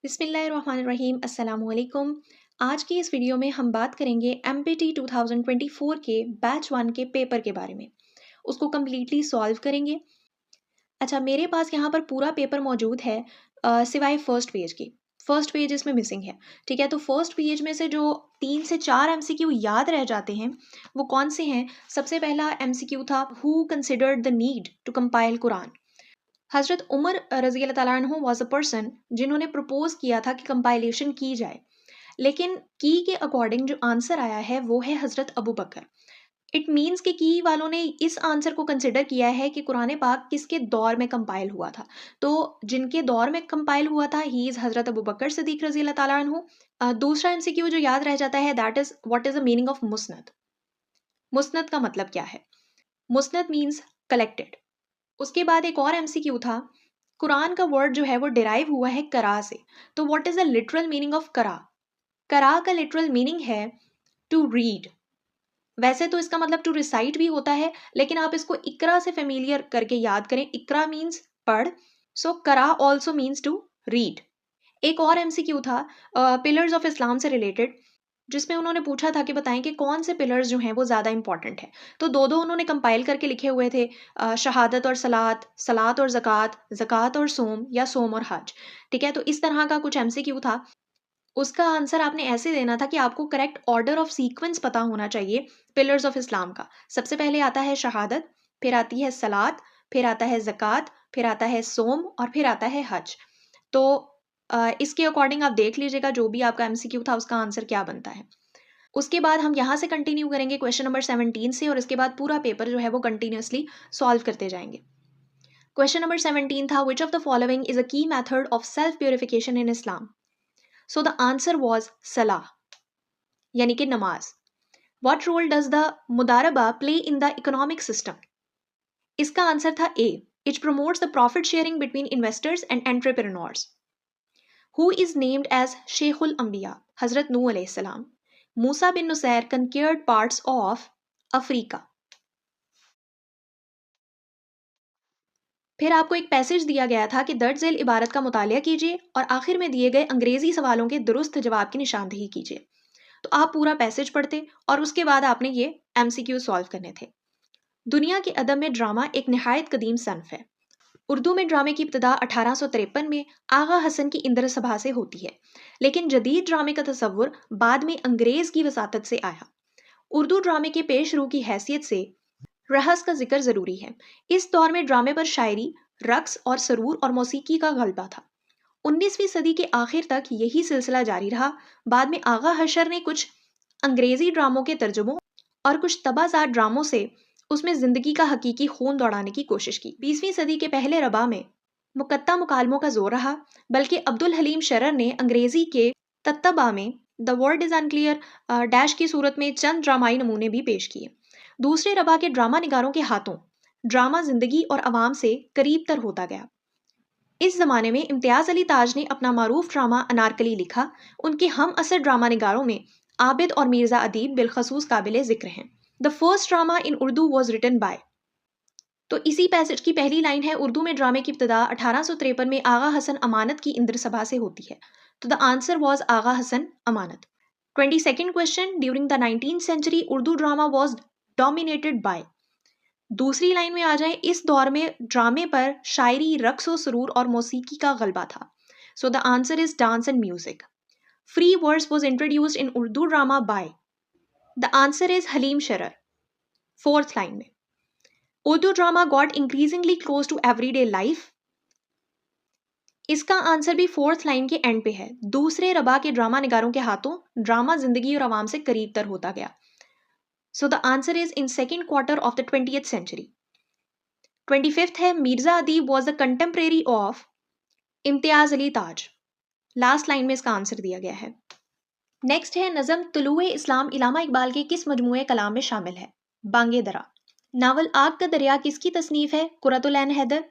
बिस्मिल्लाहिर्रहमानिर्रहीम अस्सलाम-u-अलैकुम। आज की इस वीडियो में हम बात करेंगे MPT 2024 के बैच 1 के पेपर के बारे में। उसको कम्प्लीटली सॉल्व करेंगे। अच्छा, मेरे पास यहाँ पर पूरा पेपर मौजूद है सिवाय फर्स्ट पेज की। फर्स्ट पेज इसमें मिसिंग है, ठीक है। तो फर्स्ट पेज में से जो 3 से 4 MCQ याद रह जाते हैं वो कौन से हैं? सबसे पहला MCQ था, who considered the need to compile Quran. हज़रत उमर रज़ी अल्लाह तआला अन्हु वाज़ अ पर्सन जिन्होंने प्रपोज किया था कि कंपाइलेशन की जाए, लेकिन की के अकॉर्डिंग जो आंसर आया है वो है हज़रत अबू बकर। इट मीन्स कि की वालों ने इस आंसर को कंसिडर किया है कि कुरान पाक किसके दौर में कंपाइल हुआ था। तो जिनके दौर में कंपाइल हुआ था ही इज़ हज़रत अबू बकर सिद्दीक़ रज़ी अल्लाह तआला अन्हु। दूसरा MCQ जो याद रह जाता है that is what is the meaning of मुस्नद। मुस्नद का मतलब क्या है? मुस्नद मीन्स कलेक्टेड। उसके बाद एक और MCQ था, कुरान का वर्ड जो है वो डिराइव हुआ है करा से। तो what is the literal meaning of करा? करा का लिटरल मीनिंग है टू रीड। वैसे तो इसका मतलब टू रिसाइट भी होता है, लेकिन आप इसको इकरा से फेमिलियर करके याद करें। इकरा मीन्स पढ़, सो करा ऑल्सो मीन्स टू रीड। एक और MCQ था पिलर्स ऑफ इस्लाम से रिलेटेड, जिसमें उन्होंने पूछा था कि बताएं कि कौन से पिलर्स जो हैं वो ज़्यादा इंपॉर्टेंट हैं। तो दो उन्होंने कंपाइल करके लिखे हुए थे, शहादत और सलात, सलात और ज़कात, ज़कात और सोम, या सोम और हज। ठीक है, तो इस तरह का कुछ MCQ था। उसका आंसर आपने ऐसे देना था कि आपको करेक्ट ऑर्डर ऑफ सीक्वेंस पता होना चाहिए पिलर्स ऑफ इस्लाम का। सबसे पहले आता है शहादत, फिर आती है सलात, फिर आता है ज़कात, फिर आता है सोम और फिर आता है हज। तो इसके अकॉर्डिंग आप देख लीजिएगा जो भी आपका MCQ था उसका आंसर क्या बनता है। उसके बाद हम यहाँ से कंटिन्यू करेंगे क्वेश्चन नंबर 17 से, और इसके बाद पूरा पेपर जो है वो कंटिन्यूअसली सॉल्व करते जाएंगे। क्वेश्चन नंबर 17 था, which of the following is a key method of self purification in Islam? So the answer was सलाह, यानी कि नमाज। वॉट रोल डज द मुदारबा play in the economic system? इसका आंसर था A, it promotes the profit sharing between investors and entrepreneurs. Who is named as Sheikhul Anbiya? Hazrat Nuh alayhi salam. Musa bin Nusair conquered parts of Africa. फिर आपको एक passage दिया गया था कि दर्ज झेल इबारत का मुतालिया कीजिए और आखिर में दिए गए अंग्रेजी सवालों के दुरुस्त जवाब की निशानदेही कीजिए। तो आप पूरा पैसेज पढ़ते और उसके बाद आपने ये MCQ सॉल्व करने थे। दुनिया के अदब में ड्रामा एक निहायत कदीम सनफ है। उर्दू में ड्रामे की इब्तिदा 1853 में आगा हसन की इंद्र सभा से होती है, लेकिन जदीद ड्रामे का तसव्वुर बाद में अंग्रेज की वसातत से आया। उर्दू ड्रामे के पेश रू की हैसियत से रहस का जिक्र ज़रूरी है। इस दौर में ड्रामे पर शायरी, रक्स और सरूर और मौसीकी का गलबा था। 19वीं सदी के आखिर तक यही सिलसिला जारी रहा। बाद में आगा हशर ने कुछ अंग्रेज़ी ड्रामों के तर्जुमों और कुछ तबाज़ात ड्रामों से उसमें ज़िंदगी का हकीकी खून दौड़ाने की कोशिश की। 20वीं सदी के पहले रबा में मुकत्ता मुकालमों का जोर रहा, बल्कि अब्दुल हलीम शरर ने अंग्रेज़ी के तत्तबा में the word is unclear dash की सूरत में चंद ड्रामाई नमूने भी पेश किए। दूसरे रबा के ड्रामा निगारों के हाथों ड्रामा ज़िंदगी और आवाम से करीब तर होता गया। इस ज़माने में इम्तियाज़ अली ताज ने अपना मारूफ ड्रामा अनारकली लिखा। उनके हम असर ड्रामा निगारों में आबिद और मीर्ज़ा अदीब बिलखसूस काबिल ज़िक्र हैं। The first drama in Urdu was written by. तो इसी पैसेज की पहली लाइन है, उर्दू में ड्रामे की इब्तिदा 1853 में आगा हसन अमानत की इंद्र सभा से होती है। तो the answer was Agha Hasan Amanat. 22nd question, during the 19th century Urdu drama was dominated by. दूसरी लाइन में आ जाए, इस दौर में ड्रामे पर शायरी, रक्स व सुरूर और मौसीकी का गलबा था। So the answer is dance and music. Free verse was introduced in Urdu drama by. The answer is Haleem Sharar. Fourth line में, Urdu drama got increasingly close to everyday life. इसका आंसर भी फोर्थ लाइन के एंड पे है। दूसरे रबा के ड्रामा निगारों के हाथों ड्रामा जिंदगी और आवाम से करीब तर होता गया। So the answer is in second quarter of the 20th century. 25th है, Mirza Adeeb was the contemporary of Imtiaz Ali Taj. Last line में इसका आंसर दिया गया है। नेक्स्ट है, नज़म तुलुए इस्लाम इलामा इकबाल के किस मजमूए कलाम में शामिल है? बांगे दरा। नावल आग का दरिया किसकी तसनीफ है? कुरतुल ऐन हैदर।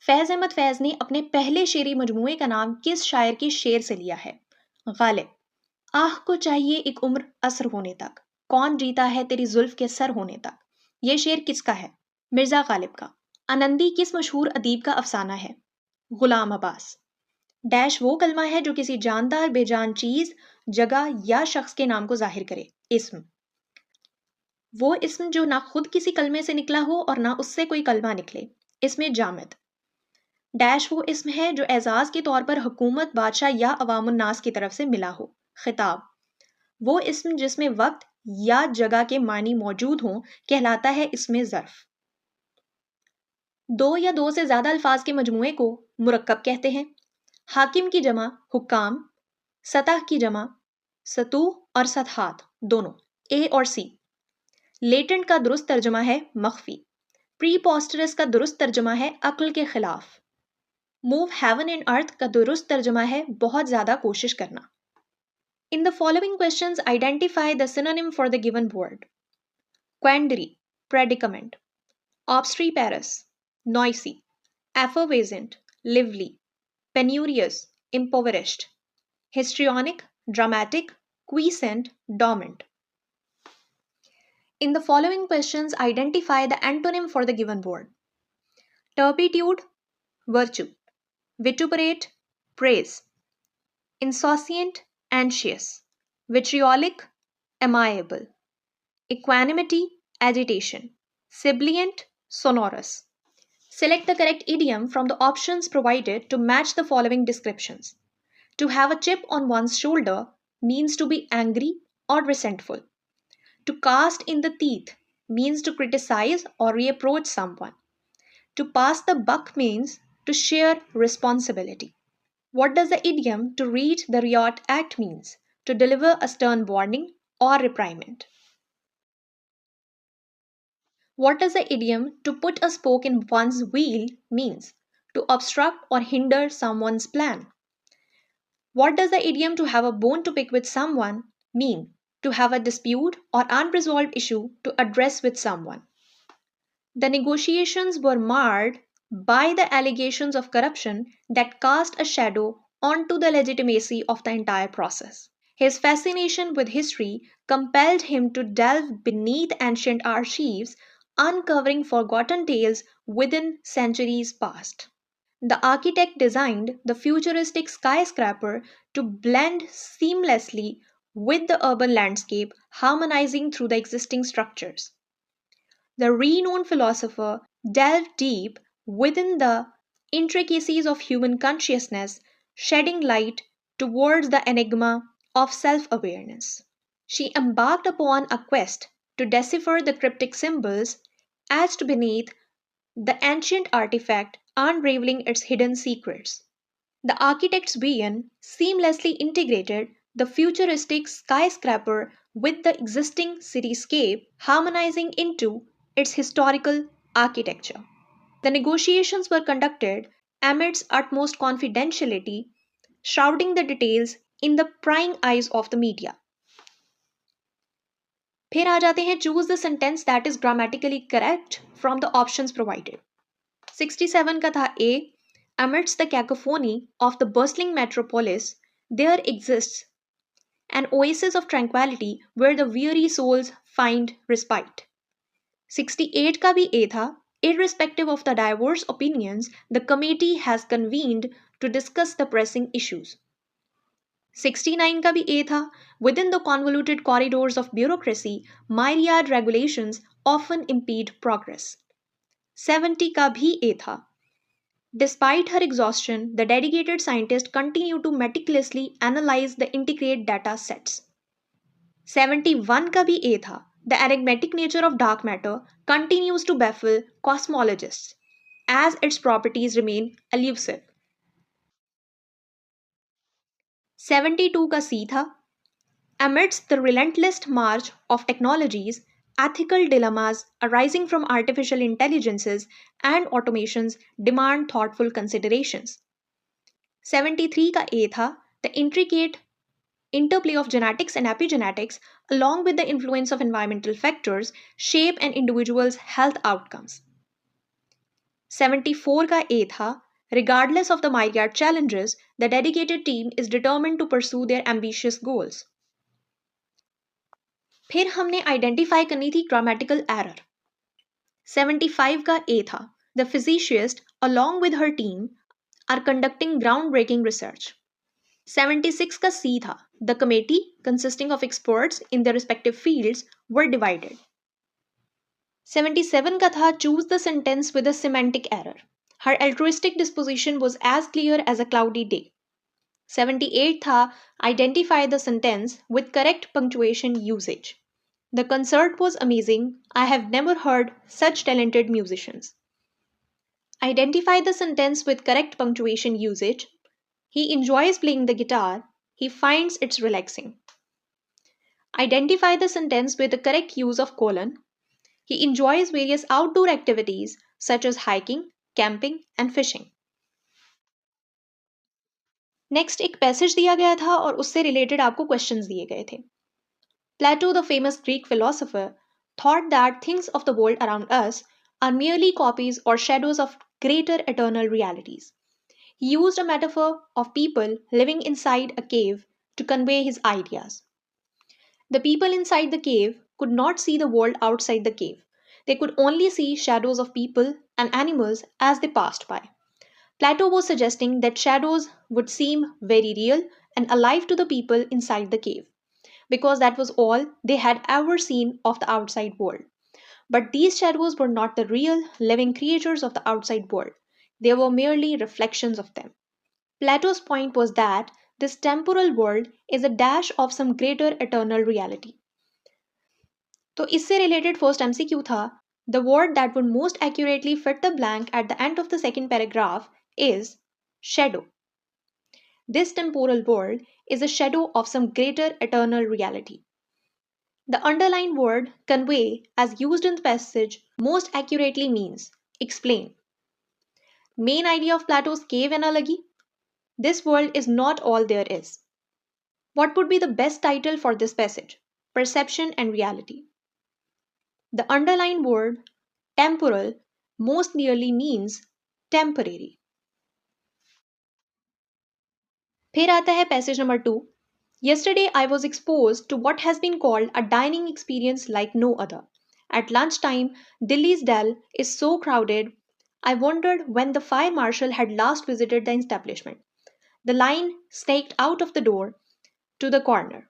फैज़ अहमद फैज़ ने अपने पहले शेरी मजमूए का नाम किस शायर के शेर से लिया है? गालिब। आह को चाहिए एक उम्र असर होने तक, कौन जीता है तेरी जुल्फ के सर होने तक। ये शेर किसका है? मिर्ज़ा गालिब का। आनंदी किस मशहूर अदीब का अफसाना है? गुलाम अब्बास। डैश वो कलमा है जो किसी जानदार बेजान चीज, जगह या शख्स के नाम को जाहिर करे। इस्म वो इस्म जो ना खुद किसी कलमे से निकला हो और ना उससे कोई कलमा निकले। इसमें जामिद। डैश वो इस्म है जो एजाज के तौर पर हुकूमत, बादशाह या अवामुन्नास की तरफ से मिला हो। खिताब वो इस्म जिसमें वक्त या जगह के मानी मौजूद हों कहलाता है इसमें ज़र्फ। दो या दो से ज़्यादा अल्फाज के मजमूए को मुरक्कब कहते हैं। हाकिम की जमा हुक्काम, सतह की जमा सतूह और सतहात दोनों, ए और सी। लेटेंट का दुरुस्त तर्जमा है मख्फी। प्रीपोस्टरस का दुरुस्त तर्जमा है अक्ल के खिलाफ। मूव हेवन एंड अर्थ का दुरुस्त तर्जमा है बहुत ज़्यादा कोशिश करना। In the following questions, identify the synonym for the given word. Quandary, predicament. Obstreperous, noisy. Effervescent, lively. Penurious, impoverished. Histrionic, dramatic. Quiescent, dormant. In the following questions, identify the antonym for the given word. Turpitude, virtue. Vituperate, praise. Insouciant, anxious. Vitriolic, amiable. Equanimity, agitation. Sibilant, sonorous. Select the correct idiom from the options provided to match the following descriptions. To have a chip on one's shoulder means to be angry or resentful. To cast in the teeth means to criticize or reproach someone. To pass the buck means to share responsibility. What does the idiom to read the riot act means? To deliver a stern warning or reprimand. What does the idiom to put a spoke in one's wheel means? To obstruct or hinder someone's plan. What does the idiom to have a bone to pick with someone mean? To have a dispute or unresolved issue to address with someone. The negotiations were marred by the allegations of corruption that cast a shadow onto the legitimacy of the entire process. His fascination with history compelled him to delve beneath ancient archives, uncovering forgotten tales within centuries past. The architect designed the futuristic skyscraper to blend seamlessly with the urban landscape, harmonizing through the existing structures. The renowned philosopher delved deep within the intricacies of human consciousness, shedding light towards the enigma of self awareness. She embarked upon a quest to decipher the cryptic symbols etched beneath the ancient artifact, unraveling its hidden secrets. The architect's vision seamlessly integrated the futuristic skyscraper with the existing cityscape, harmonizing into its historical architecture. The negotiations were conducted amidst utmost confidentiality, shrouding the details in the prying eyes of the media. फिर आ जाते हैं choose the sentence that is grammatically correct from the options provided. 67 का था ए, amidst the cacophony of the bustling metropolis there exists an oasis of tranquility where the weary souls find respite. 68 का भी ए था, irrespective of the diverse opinions the committee has convened to discuss the pressing issues. 69 का भी ए था, within the convoluted corridors of bureaucracy, myriad regulations often impede progress. 70 का भी ए था, despite her exhaustion, the dedicated scientists continue to meticulously analyze the intricate data sets. 71 का भी ए था, the enigmatic nature of dark matter continues to baffle cosmologists as its properties remain elusive. 72 का सी था, amidst the relentless march of technologies, ethical dilemmas arising from artificial intelligences and automations demand thoughtful considerations. 73 का ए था, the intricate interplay of genetics and epigenetics, along with the influence of environmental factors, shape an individual's health outcomes. 74 का ए था, regardless of the myriad challenges, the dedicated team is determined to pursue their ambitious goals. फिर हमने identify करनी थी grammatical error. 75 का ए था, the फिजिशियस्ट along with her team are conducting groundbreaking research. 76 का C था. The committee, consisting of experts in their respective fields, were divided. 77 का था choose the sentence with a semantic error. Her altruistic disposition was as clear as a cloudy day. 78 था identify the sentence with correct punctuation usage. The concert was amazing. I have never heard such talented musicians. Identify the sentence with correct punctuation usage. He enjoys playing the guitar. He finds it relaxing. Identify the sentence with the correct use of colon. He enjoys various outdoor activities such as hiking, camping, and fishing. Next एक passage दिया गया था और उससे related आपको questions दिए गए थे. Plato, the famous Greek philosopher, thought that things of the world around us are merely copies or shadows of greater eternal realities. He used a metaphor of people living inside a cave to convey his ideas. The people inside the cave could not see the world outside the cave. They could only see shadows of people and animals as they passed by. Plato was suggesting that shadows would seem very real and alive to the people inside the cave, because that was all they had ever seen of the outside world. But these shadows were not the real, living creatures of the outside world. They were merely reflections of them. Plato's point was that this temporal world is a dash of some greater eternal reality. तो इससे related first MCQ था, the word that would most accurately fit the blank at the end of the second paragraph is shadow. This temporal world is a shadow of some greater eternal reality. The underlined word convey, as used in the passage, most accurately means explain. Main idea of Plato's cave analogy? This world is not all there is. What would be the best title for this passage? Perception and reality. The underlined word temporal most nearly means temporary. फिर आता है passage number 2. Yesterday I was exposed to what has been called a dining experience like no other. At lunchtime, Delhi's Dell is so crowded, I wondered when the fire marshal had last visited the establishment. The line snaked out of the door to the corner,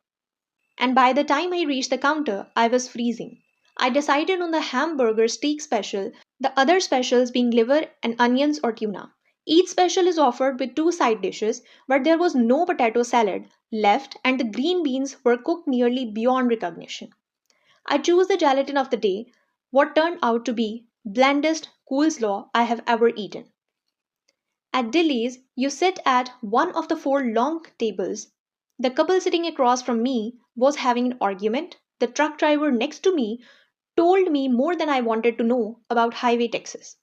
and by the time I reached the counter, I was freezing. I decided on the hamburger steak special, the other specials being liver and onions or tuna. Each special is offered with 2 side dishes, but there was no potato salad left and the green beans were cooked nearly beyond recognition. I chose the gelatin of the day, what turned out to be blandest coleslaw I have ever eaten. At Dilly's, you sit at one of the 4 long tables. The couple sitting across from me was having an argument. The truck driver next to me told me more than I wanted to know about highway taxes.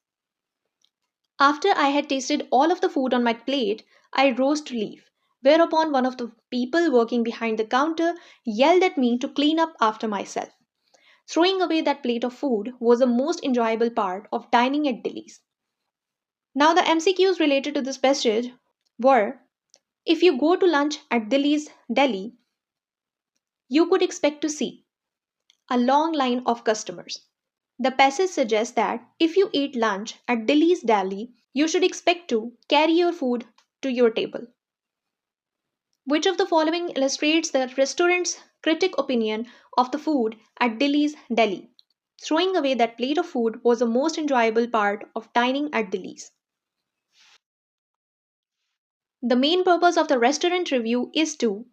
After I had tasted all of the food on my plate, I rose to leave, whereupon one of the people working behind the counter yelled at me to clean up after myself. Throwing away that plate of food was the most enjoyable part of dining at Dilly's. Now, the MCQs related to this passage were, if you go to lunch at Dilly's Delhi, you could expect to see a long line of customers. The passage suggests that if you eat lunch at Dilly's Delhi, you should expect to carry your food to your table. Which of the following illustrates the restaurant's critic opinion of the food at Dilly's Delhi? Throwing away that plate of food was the most enjoyable part of dining at Dilly's. The main purpose of the restaurant review is to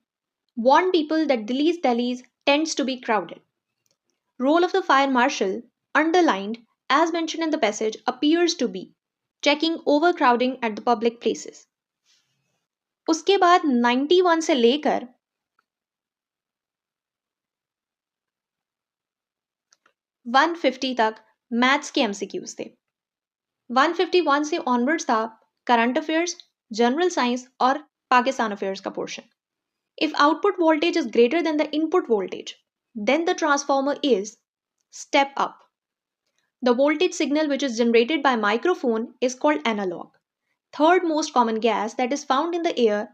warn people that Dilly's Delhi tends to be crowded. Role of the fire marshal, underlined as mentioned in the passage, appears to be checking overcrowding at the public places. उसके बाद 91 से लेकर 150 तक maths के MCQs थे. 151 से onwards था current affairs, general science और पाकिस्तान अफेयर्स का portion. If output voltage is greater than the input voltage, then the transformer is step up. The voltage signal which is generated by microphone is called analog. Third most common gas that is found in the air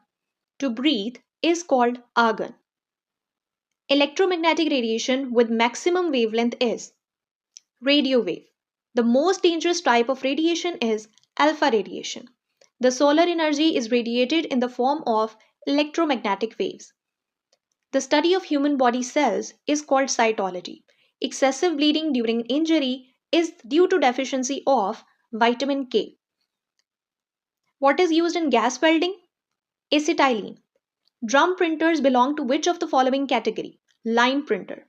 to breathe is called argon. Electromagnetic radiation with maximum wavelength is radio wave. The most dangerous type of radiation is alpha radiation. The solar energy is radiated in the form of electromagnetic waves. The study of human body cells is called cytology. Excessive bleeding during injury is due to deficiency of vitamin K. What is used in gas welding? Acetylene. Drum printers belong to which of the following category? Line printer.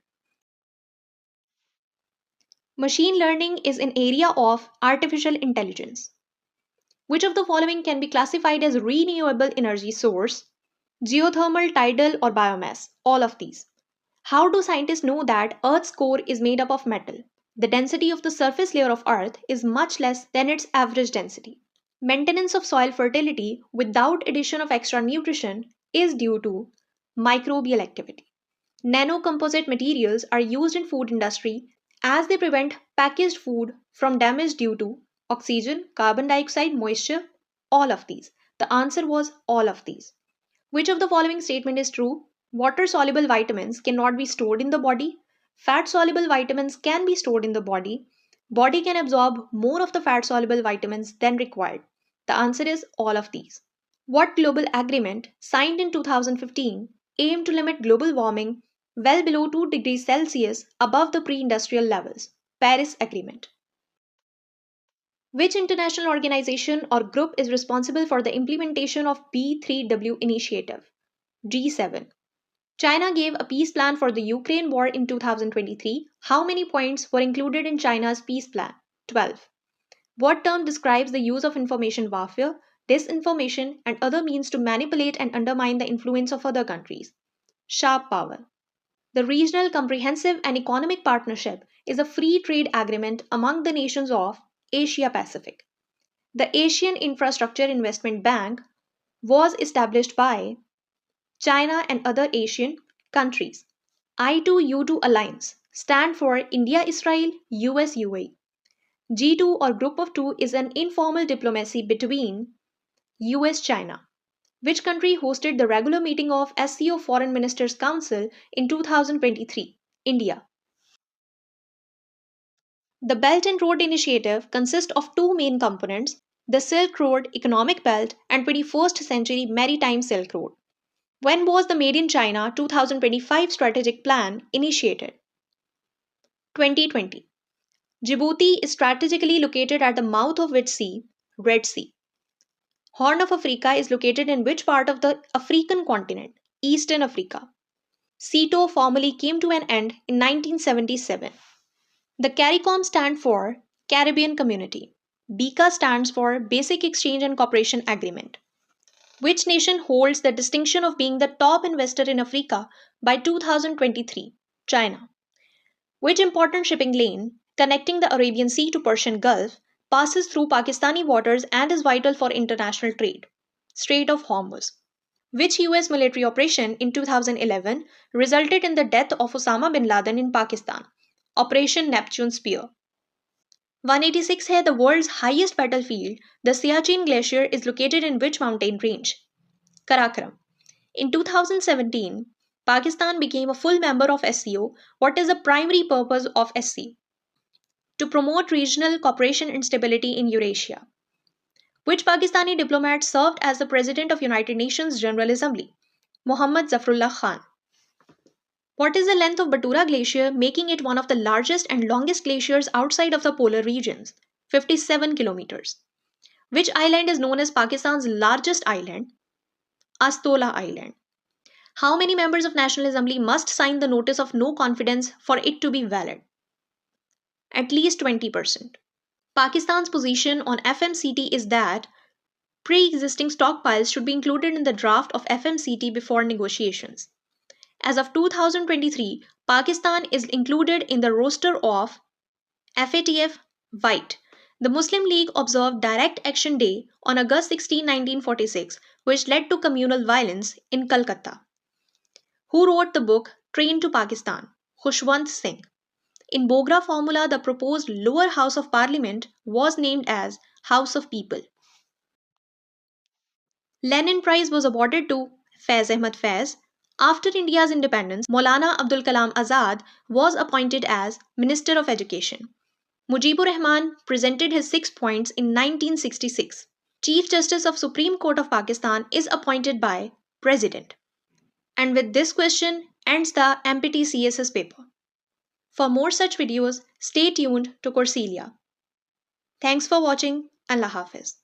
Machine learning is an area of artificial intelligence. Which of the following can be classified as renewable energy source? Geothermal, tidal, or biomass? All of these. How do scientists know that Earth's core is made up of metal? The density of the surface layer of Earth is much less than its average density. Maintenance of soil fertility without addition of extra nutrition is due to microbial activity. Nanocomposite materials are used in food industry as they prevent packaged food from damage due to oxygen, carbon dioxide, moisture, all of these. The answer was all of these. Which of the following statement is true? Water-soluble vitamins cannot be stored in the body. Fat-soluble vitamins can be stored in the body. Body can absorb more of the fat-soluble vitamins than required. The answer is all of these. What global agreement, signed in 2015, aimed to limit global warming well below 2 degrees Celsius above the pre-industrial levels? Paris Agreement. Which international organization or group is responsible for the implementation of B3W initiative? G7. China gave a peace plan for the Ukraine war in 2023. How many points were included in China's peace plan? 12. What term describes the use of information warfare, disinformation, and other means to manipulate and undermine the influence of other countries? Sharp power. The Regional Comprehensive and Economic Partnership is a free trade agreement among the nations of Asia Pacific. The Asian Infrastructure Investment Bank was established by China and other Asian countries. I2U2 Alliance stand for India-Israel, US-UAE. G2 or Group of Two is an informal diplomacy between US-China. Which country hosted the regular meeting of SCO Foreign Ministers Council in 2023? India. The Belt and Road Initiative consists of two main components, the Silk Road Economic Belt and 21st Century Maritime Silk Road. When was the Made in China 2025 strategic plan initiated? 2020. Djibouti is strategically located at the mouth of which sea? Red Sea. Horn of Africa is located in which part of the African continent? Eastern Africa. CETO formally came to an end in 1977. The CARICOM stands for Caribbean Community. BICA stands for Basic Exchange and Cooperation Agreement. Which nation holds the distinction of being the top investor in Africa by 2023? China. Which important shipping lane, connecting the Arabian Sea to Persian Gulf, passes through Pakistani waters and is vital for international trade? Strait of Hormuz. Which US military operation in 2011 resulted in the death of Osama bin Laden in Pakistan? Operation Neptune Spear. 186 है the world's highest battlefield. The Siachen Glacier is located in which mountain range? Karakoram. In 2017, Pakistan became a full member of SCO. What is the primary purpose of SCO? To promote regional cooperation and stability in Eurasia. Which Pakistani diplomat served as the President of United Nations General Assembly? Muhammad Zafrullah Khan. What is the length of Batura Glacier, making it one of the largest and longest glaciers outside of the polar regions? 57 kilometers. Which island is known as Pakistan's largest island? Astola Island. How many members of National Assembly must sign the notice of no confidence for it to be valid? At least 20%. Pakistan's position on FMCT is that pre-existing stockpiles should be included in the draft of FMCT before negotiations. As of 2023, Pakistan is included in the roster of FATF White. The Muslim League observed Direct Action Day on August 16, 1946, which led to communal violence in Calcutta. Who wrote the book Train to Pakistan? Khushwant Singh. In Bogra formula, the proposed lower house of parliament was named as House of People. Lenin Prize was awarded to Faiz Ahmad Faiz. After India's independence, Maulana Abdul Kalam Azad was appointed as Minister of Education. Mujibur Rahman presented his 6 points in 1966. Chief Justice of Supreme Court of Pakistan is appointed by President. And with this question ends the MPT CSS paper. For more such videos, stay tuned to Courselia. Thanks for watching. Allah Hafiz.